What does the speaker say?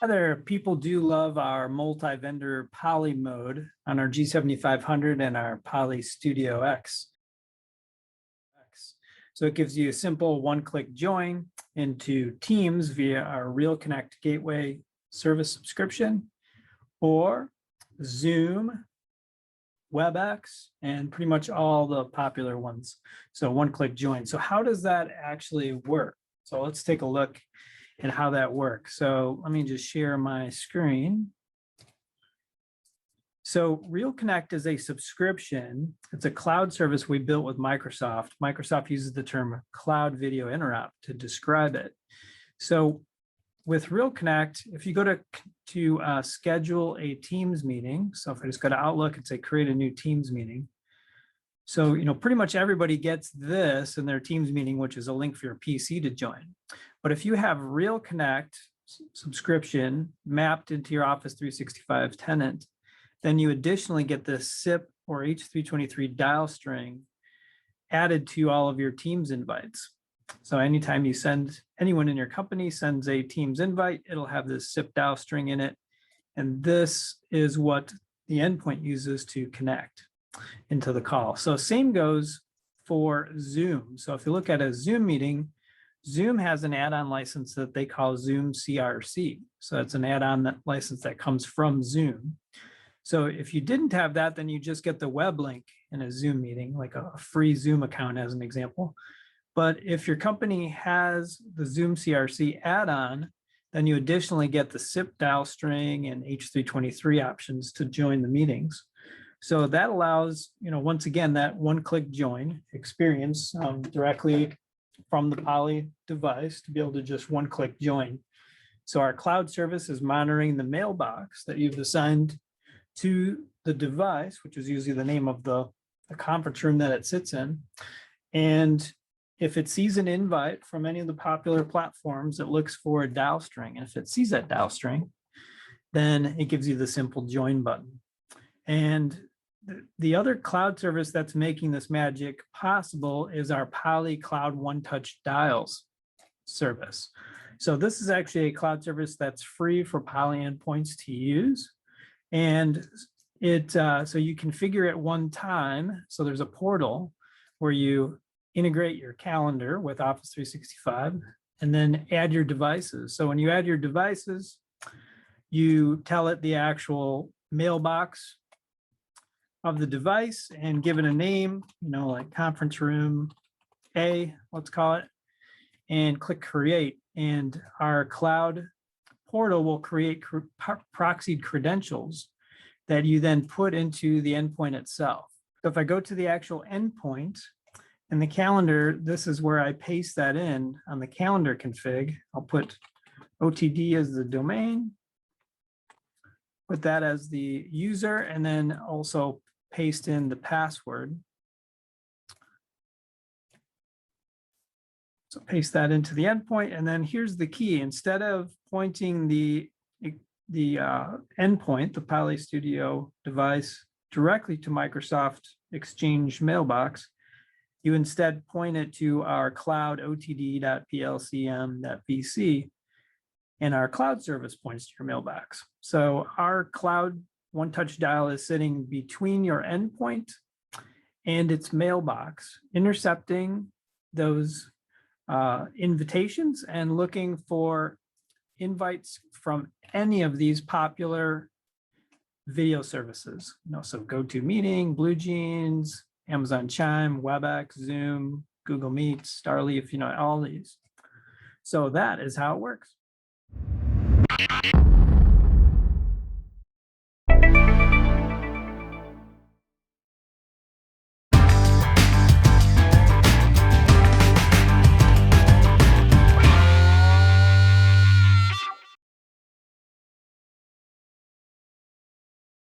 Other people do love our multi-vendor Poly mode on our G7500 and our Poly Studio X. So it gives you a simple one-click join into Teams via our RealConnect gateway service subscription, or Zoom, WebEx, and pretty much all the popular ones. So one-click join. So how does that actually work? So let's take a look at how that works. So let me just share my screen. So RealConnect is a subscription. It's a cloud service we built with Microsoft. Microsoft uses the term cloud video interop to describe it. So with RealConnect, if you go to schedule a Teams meeting, so if I just go to Outlook and say create a new Teams meeting. So, pretty much everybody gets this in their Teams meeting, which is a link for your PC to join. But if you have RealConnect subscription mapped into your Office 365 tenant, then you additionally get the SIP or H323 dial string added to all of your Teams invites. So anytime you send, anyone in your company sends a Teams invite, it'll have this SIP dial string in it. And this is what the endpoint uses to connect into the call. So same goes for Zoom. So if you look at a Zoom meeting, Zoom has an add-on license that they call Zoom CRC. So it's an add-on license that comes from Zoom. So if you didn't have that, then you just get the web link in a Zoom meeting, like a free Zoom account as an example. But if your company has the Zoom CRC add-on, then you additionally get the SIP dial string and H323 options to join the meetings. So that allows, once again, that one-click join experience directly from the Poly device to be able to just one-click join. So our cloud service is monitoring the mailbox that you've assigned to the device, which is usually the name of the conference room that it sits in. And if it sees an invite from any of the popular platforms, it looks for a dial string. And if it sees that dial string, then it gives you the simple join button. And the other cloud service that's making this magic possible is our Poly Cloud One Touch Dials service. So this is actually a cloud service that's free for Poly endpoints to use. And so you configure it one time. So there's a portal where you integrate your calendar with Office 365 and then add your devices. So when you add your devices, you tell it the actual mailbox of the device and give it a name, like conference room A, let's call it, and click create. And our cloud portal will create proxied credentials that you then put into the endpoint itself. So if I go to the actual endpoint and the calendar, this is where I paste that in on the calendar config. I'll put OTD as the domain, put that as the user, and then also paste in the password. So paste that into the endpoint, and then here's the key. Instead of pointing the endpoint, the Poly Studio device, directly to Microsoft Exchange mailbox, you instead point it to our cloud otd.plcm.vc, and our cloud service points to your mailbox. So our cloud One Touch Dial is sitting between your endpoint and its mailbox, intercepting those invitations and looking for invites from any of these popular video services. So GoToMeeting, BlueJeans, Amazon Chime, WebEx, Zoom, Google Meet, Starleaf, all these. So that is how it works.